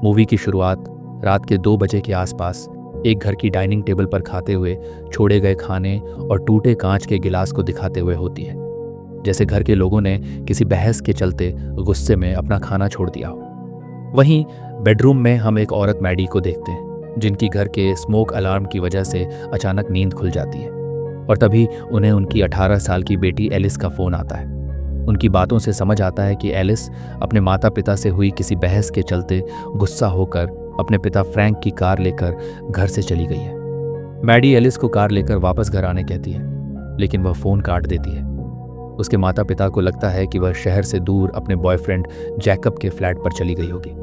Movie की शुरुआत रात के 2 बजे के आसपास एक घर की डाइनिंग टेबल पर खाते हुए छोड़े गए खाने और टूटे कांच के गिलास को दिखाते हुए होती है, जैसे घर के लोगों ने किसी बहस के चलते गुस्से में अपना खाना छोड़ दिया हो। वहीं बेडरूम में हम एक औरत मैडी को देखते हैं, जिनकी घर के स्मोक अलार्म की वजह से अचानक नींद खुल जाती है और तभी उन्हें उनकी 18 साल की बेटी एलिस का फ़ोन आता है। उनकी बातों से समझ आता है कि एलिस अपने माता पिता से हुई किसी बहस के चलते गुस्सा होकर अपने पिता फ्रैंक की कार लेकर घर से चली गई है। मैडी एलिस को कार लेकर वापस घर आने कहती है, लेकिन वह फ़ोन काट देती है। उसके माता पिता को लगता है कि वह शहर से दूर अपने बॉयफ्रेंड जैकब के फ्लैट पर चली गई होगी,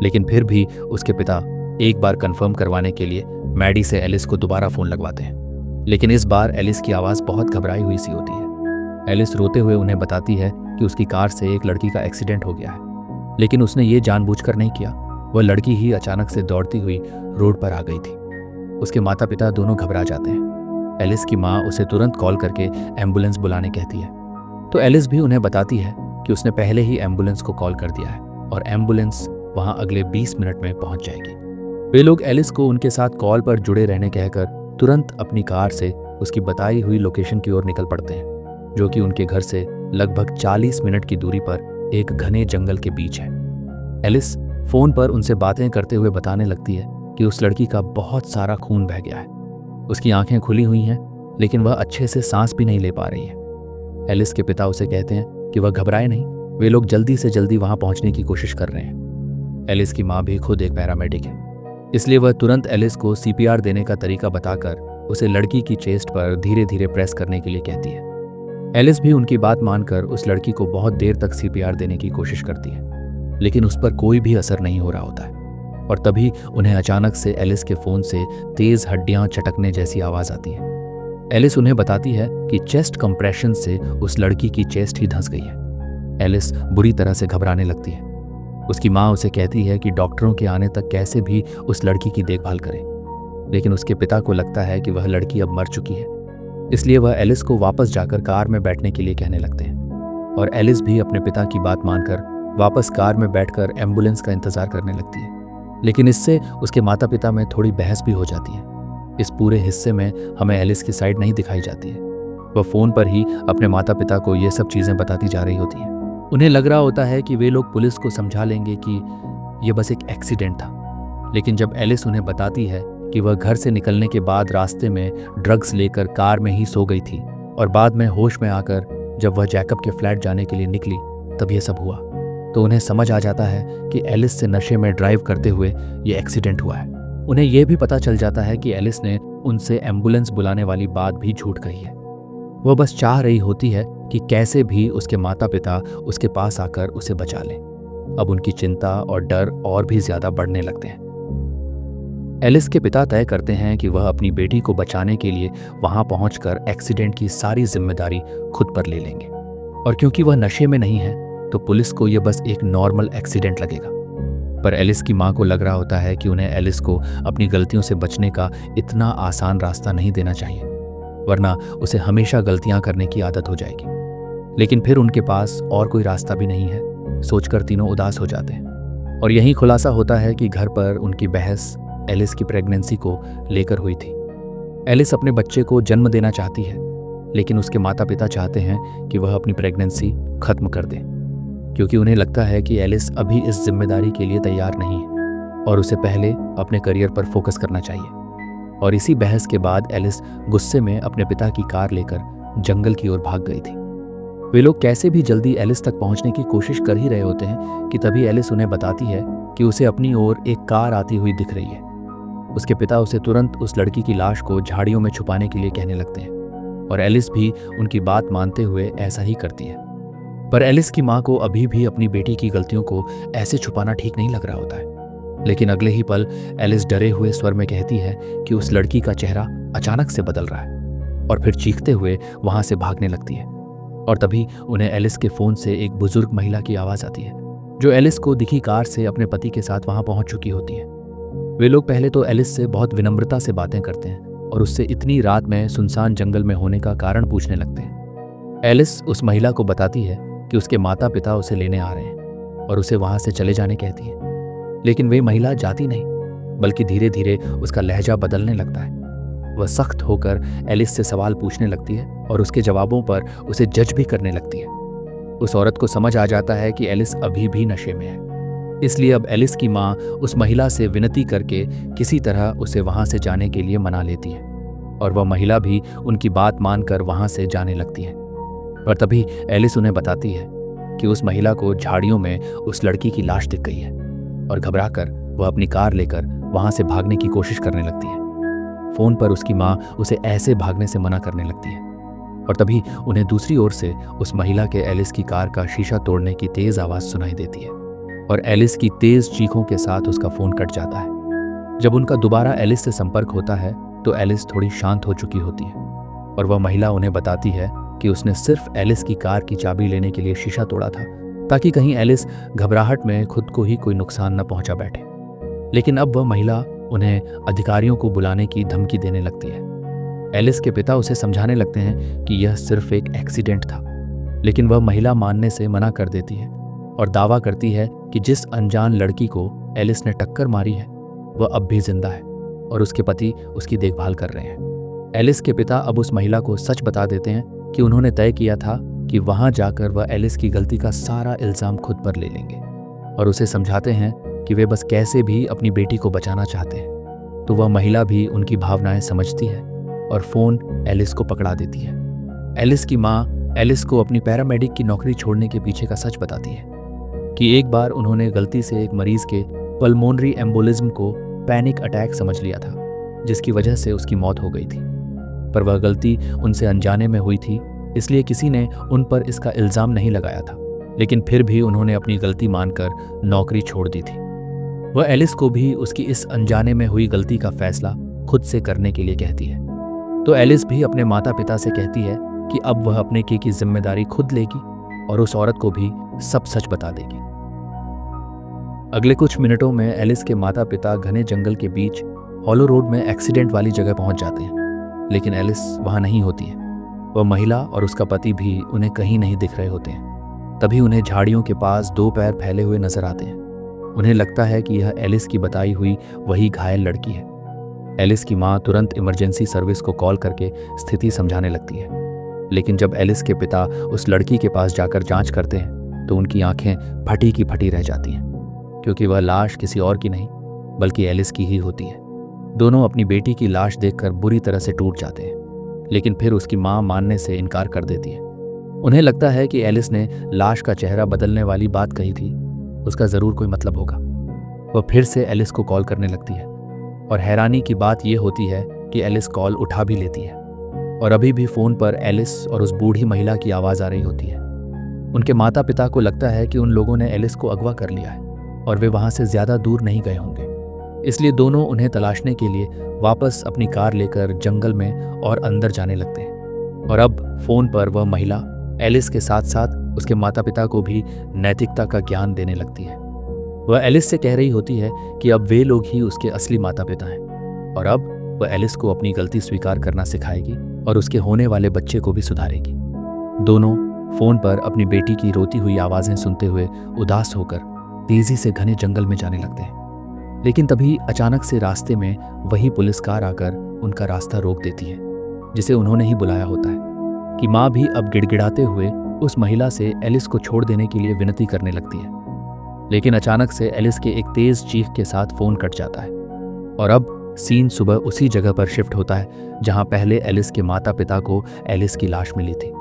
लेकिन फिर भी उसके पिता एक बार कंफर्म करवाने के लिए मैडी से एलिस को दोबारा फ़ोन लगवाते हैं। लेकिन इस बार एलिस की आवाज़ बहुत घबराई हुई सी होती है। एलिस रोते हुए उन्हें बताती है कि उसकी कार से एक लड़की का एक्सीडेंट हो गया है, लेकिन उसने ये जानबूझकर नहीं किया। वह लड़की ही अचानक से दौड़ती हुई रोड पर आ गई थी। उसके माता पिता दोनों घबरा जाते हैं। एलिस की माँ उसे तुरंत कॉल करके एम्बुलेंस बुलाने कहती है, तो एलिस भी उन्हें बताती है कि उसने पहले ही एम्बुलेंस को कॉल कर दिया है और एम्बुलेंस वहाँ अगले 20 मिनट में पहुँच जाएगी। वे लोग एलिस को उनके साथ कॉल पर जुड़े रहने कहकर तुरंत अपनी कार से उसकी बताई हुई लोकेशन की ओर निकल पड़ते हैं, जो कि उनके घर से लगभग 40 मिनट की दूरी पर एक घने जंगल के बीच है। एलिस फोन पर उनसे बातें करते हुए बताने लगती है कि उस लड़की का बहुत सारा खून बह गया है। उसकी आंखें खुली हुई हैं, लेकिन वह अच्छे से सांस भी नहीं ले पा रही है। एलिस के पिता उसे कहते हैं कि वह घबराए नहीं, वे लोग जल्दी से जल्दी वहां पहुंचने की कोशिश कर रहे हैं। एलिस की माँ भी खुद एक पैरामेडिक है, इसलिए वह तुरंत एलिस को CPR देने का तरीका बताकर उसे लड़की की चेस्ट पर धीरे धीरे प्रेस करने के लिए कहती है। एलिस भी उनकी बात मानकर उस लड़की को बहुत देर तक CPR देने की कोशिश करती है, लेकिन उस पर कोई भी असर नहीं हो रहा होता है। और तभी उन्हें अचानक से एलिस के फ़ोन से तेज़ हड्डियां चटकने जैसी आवाज़ आती है। एलिस उन्हें बताती है कि चेस्ट कंप्रेशन से उस लड़की की चेस्ट ही धंस गई है। एलिस बुरी तरह से घबराने लगती है। उसकी माँ उसे कहती है कि डॉक्टरों के आने तक कैसे भी उस लड़की की देखभाल करे, लेकिन उसके पिता को लगता है कि वह लड़की अब मर चुकी है, इसलिए वह एलिस को वापस जाकर कार में बैठने के लिए कहने लगते हैं। और एलिस भी अपने पिता की बात मानकर वापस कार में बैठकर एम्बुलेंस का इंतजार करने लगती है। लेकिन इससे उसके माता पिता में थोड़ी बहस भी हो जाती है। इस पूरे हिस्से में हमें एलिस की साइड नहीं दिखाई जाती है। वह फ़ोन पर ही अपने माता पिता को ये सब चीज़ें बताती जा रही होती हैं। उन्हें लग रहा होता है कि वे लोग पुलिस को समझा लेंगे कि यह बस एक एक्सीडेंट था। लेकिन जब एलिस उन्हें बताती है कि वह घर से निकलने के बाद रास्ते में ड्रग्स लेकर कार में ही सो गई थी और बाद में होश में आकर जब वह जैकब के फ्लैट जाने के लिए निकली तब यह सब हुआ, तो उन्हें समझ आ जाता है कि एलिस से नशे में ड्राइव करते हुए ये एक्सीडेंट हुआ है। उन्हें यह भी पता चल जाता है कि एलिस ने उनसे एम्बुलेंस बुलाने वाली बात भी झूठ कही है। वह बस चाह रही होती है कि कैसे भी उसके माता पिता उसके पास आकर उसे बचा लें। अब उनकी चिंता और डर और भी ज्यादा बढ़ने लगते हैं। एलिस के पिता तय करते हैं कि वह अपनी बेटी को बचाने के लिए वहां पहुंचकर एक्सीडेंट की सारी जिम्मेदारी खुद पर ले लेंगे, और क्योंकि वह नशे में नहीं है तो पुलिस को यह बस एक नॉर्मल एक्सीडेंट लगेगा। पर एलिस की माँ को लग रहा होता है कि उन्हें एलिस को अपनी गलतियों से बचने का इतना आसान रास्ता नहीं देना चाहिए, वरना उसे हमेशा गलतियां करने की आदत हो जाएगी। लेकिन फिर उनके पास और कोई रास्ता भी नहीं है, सोचकर तीनों उदास हो जाते हैं। और यही खुलासा होता है कि घर पर उनकी बहस एलिस की प्रेगनेंसी को लेकर हुई थी। एलिस अपने बच्चे को जन्म देना चाहती है, लेकिन उसके माता पिता चाहते हैं कि वह अपनी प्रेगनेंसी खत्म कर दे, क्योंकि उन्हें लगता है कि एलिस अभी इस जिम्मेदारी के लिए तैयार नहीं है और उसे पहले अपने करियर पर फोकस करना चाहिए। और इसी बहस के बाद एलिस गुस्से में अपने पिता की कार लेकर जंगल की ओर भाग गई थी। वे लोग कैसे भी जल्दी एलिस तक पहुंचने की कोशिश कर ही रहे होते हैं कि तभी एलिस उन्हें बताती है कि उसे अपनी ओर एक कार आती हुई दिख रही है। उसके पिता उसे तुरंत उस लड़की की लाश को झाड़ियों में छुपाने के लिए कहने लगते हैं और एलिस भी उनकी बात मानते हुए ऐसा ही करती है। पर एलिस की माँ को अभी भी अपनी बेटी की गलतियों को ऐसे छुपाना ठीक नहीं लग रहा होता है। लेकिन अगले ही पल एलिस डरे हुए स्वर में कहती है कि उस लड़की का चेहरा अचानक से बदल रहा है, और फिर चीखते हुए वहां से भागने लगती है। और तभी उन्हें एलिस के फ़ोन से एक बुजुर्ग महिला की आवाज़ आती है, जो एलिस को दिखी कार से अपने पति के साथ वहां पहुंच चुकी होती है। वे लोग पहले तो एलिस से बहुत विनम्रता से बातें करते हैं और उससे इतनी रात में सुनसान जंगल में होने का कारण पूछने लगते हैं। एलिस उस महिला को बताती है कि उसके माता पिता उसे लेने आ रहे हैं और उसे वहां से चले जाने कहती है। लेकिन वे महिला जाती नहीं, बल्कि धीरे धीरे उसका लहजा बदलने लगता है। वह सख्त होकर एलिस से सवाल पूछने लगती है और उसके जवाबों पर उसे जज भी करने लगती है। उस औरत को समझ आ जाता है कि एलिस अभी भी नशे में है। इसलिए अब एलिस की माँ उस महिला से विनती करके किसी तरह उसे वहां से जाने के लिए मना लेती है और वह महिला भी उनकी बात मानकर वहां से जाने लगती है। पर तभी एलिस उन्हें बताती है कि उस महिला को झाड़ियों में उस लड़की की लाश दिख गई है और घबराकर वह अपनी कार लेकर वहां से भागने की कोशिश करने लगती है। फोन पर उसकी माँ उसे ऐसे भागने से मना करने लगती है और तभी उन्हें दूसरी ओर से उस महिला के एलिस की कार का शीशा तोड़ने की तेज आवाज सुनाई देती है और एलिस की तेज चीखों के साथ उसका फोन कट जाता है। जब उनका दोबारा एलिस से संपर्क होता है तो एलिस थोड़ी शांत हो चुकी होती है और वह महिला उन्हें बताती है कि उसने सिर्फ एलिस की कार की चाबी लेने के लिए शीशा तोड़ा था ताकि कहीं एलिस घबराहट में खुद को ही कोई नुकसान न पहुंचा बैठे। लेकिन अब वह महिला उन्हें अधिकारियों को बुलाने की धमकी देने लगती है। एलिस के पिता उसे समझाने लगते हैं कि यह सिर्फ एक एक्सीडेंट था, लेकिन वह महिला मानने से मना कर देती है और दावा करती है कि जिस अनजान लड़की को एलिस ने टक्कर मारी है वह अब भी जिंदा है और उसके पति उसकी देखभाल कर रहे हैं। एलिस के पिता अब उस महिला को सच बता देते हैं कि उन्होंने तय किया था कि वहां जाकर वह एलिस की गलती का सारा इल्जाम खुद पर ले लेंगे और उसे समझाते हैं कि वे बस कैसे भी अपनी बेटी को बचाना चाहते हैं। तो वह महिला भी उनकी भावनाएं समझती है और फोन एलिस को पकड़ा देती है। एलिस की माँ एलिस को अपनी पैरामेडिक की नौकरी छोड़ने के पीछे का सच बताती है कि एक बार उन्होंने गलती से एक मरीज के पल्मोनरी एम्बोलिज्म को पैनिक अटैक समझ लिया था, जिसकी वजह से उसकी मौत हो गई थी। पर वह गलती उनसे अनजाने में हुई थी, इसलिए किसी ने उन पर इसका इल्जाम नहीं लगाया था, लेकिन फिर भी उन्होंने अपनी गलती मानकर नौकरी छोड़ दी थी। वह एलिस को भी उसकी इस अनजाने में हुई गलती का फैसला खुद से करने के लिए कहती है। तो एलिस भी अपने माता पिता से कहती है कि अब वह अपने की जिम्मेदारी खुद लेगी और उस औरत को भी सब सच बता देगी। अगले कुछ मिनटों में एलिस के माता पिता घने जंगल के बीच हॉलो रोड में एक्सीडेंट वाली जगह पहुंच जाते हैं, लेकिन एलिस वहां नहीं होती है। वह महिला और उसका पति भी उन्हें कहीं नहीं दिख रहे होते हैं। तभी उन्हें झाड़ियों के पास दो पैर फैले हुए नजर आते हैं। उन्हें लगता है कि यह एलिस की बताई हुई वही घायल लड़की है। एलिस की माँ तुरंत इमरजेंसी सर्विस को कॉल करके स्थिति समझाने लगती है, लेकिन जब एलिस के पिता उस लड़की के पास जाकर जांच करते हैं तो उनकी आंखें फटी की फटी रह जाती हैं, क्योंकि वह लाश किसी और की नहीं बल्कि एलिस की ही होती है। दोनों अपनी बेटी की लाश देखकर बुरी तरह से टूट जाते हैं, लेकिन फिर उसकी माँ मानने से इनकार कर देती है। उन्हें लगता है कि एलिस ने लाश का चेहरा बदलने वाली बात कही थी, उसका जरूर कोई मतलब होगा। वह फिर से एलिस को कॉल करने लगती है और हैरानी की बात यह होती है कि एलिस कॉल उठा भी लेती है और अभी भी फोन पर एलिस और उस बूढ़ी महिला की आवाज आ रही होती है। उनके माता पिता को लगता है कि उन लोगों ने एलिस को अगवा कर लिया है और वे वहां से ज्यादा दूर नहीं गए होंगे, इसलिए दोनों उन्हें तलाशने के लिए वापस अपनी कार लेकर जंगल में और अंदर जाने लगते हैं। और अब फोन पर वह महिला एलिस के साथ साथ उसके माता पिता को भी नैतिकता का ज्ञान देने लगती है। वह एलिस से कह रही होती है कि अब वे लोग ही उसके असली माता पिता हैं और अब वह एलिस को अपनी गलती स्वीकार करना सिखाएगी और उसके होने वाले बच्चे को भी सुधारेगी। दोनों फोन पर अपनी बेटी की रोती हुई आवाजें सुनते हुए उदास होकर तेजी से घने जंगल में जाने लगते हैं, लेकिन तभी अचानक से रास्ते में वही पुलिस कार आकर उनका रास्ता रोक देती है, जिसे उन्होंने ही बुलाया होता है। कि माँ भी अब गिड़गिड़ाते हुए उस महिला से एलिस को छोड़ देने के लिए विनती करने लगती है, लेकिन अचानक से एलिस के एक तेज चीख के साथ फोन कट जाता है और अब सीन सुबह उसी जगह पर शिफ्ट होता है जहां पहले एलिस के माता पिता को एलिस की लाश मिली थी।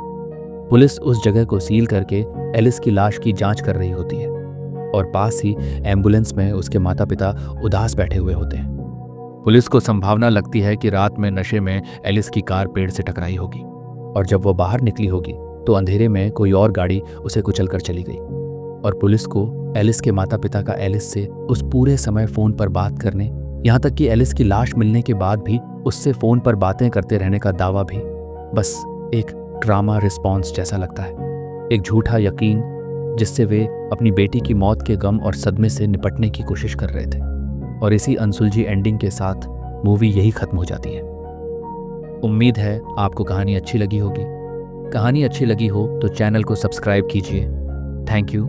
पुलिस उस जगह को सील करके एलिस की लाश की जांच कर रही होती है और पास ही एम्बुलेंस में उसके माता पिता उदास बैठे हुए होते हैं। पुलिस को संभावना लगती है कि रात में नशे में एलिस की कार पेड़ से टकराई होगी और जब वो बाहर निकली होगी तो अंधेरे में कोई और गाड़ी उसे कुचलकर चली गई और पुलिस को एलिस के माता पिता का एलिस से उस पूरे समय फोन पर बात करने, यहाँ तक कि एलिस की लाश मिलने के बाद भी उससे फोन पर बातें करते रहने का दावा भी बस एक ड्रामा रिस्पॉन्स जैसा लगता है, एक झूठा यकीन जिससे वे अपनी बेटी की मौत के गम और सदमे से निपटने की कोशिश कर रहे थे। और इसी अनसुलझी एंडिंग के साथ मूवी यही खत्म हो जाती है। उम्मीद है आपको कहानी अच्छी लगी होगी। कहानी अच्छी लगी हो तो चैनल को सब्सक्राइब कीजिए। Thank you.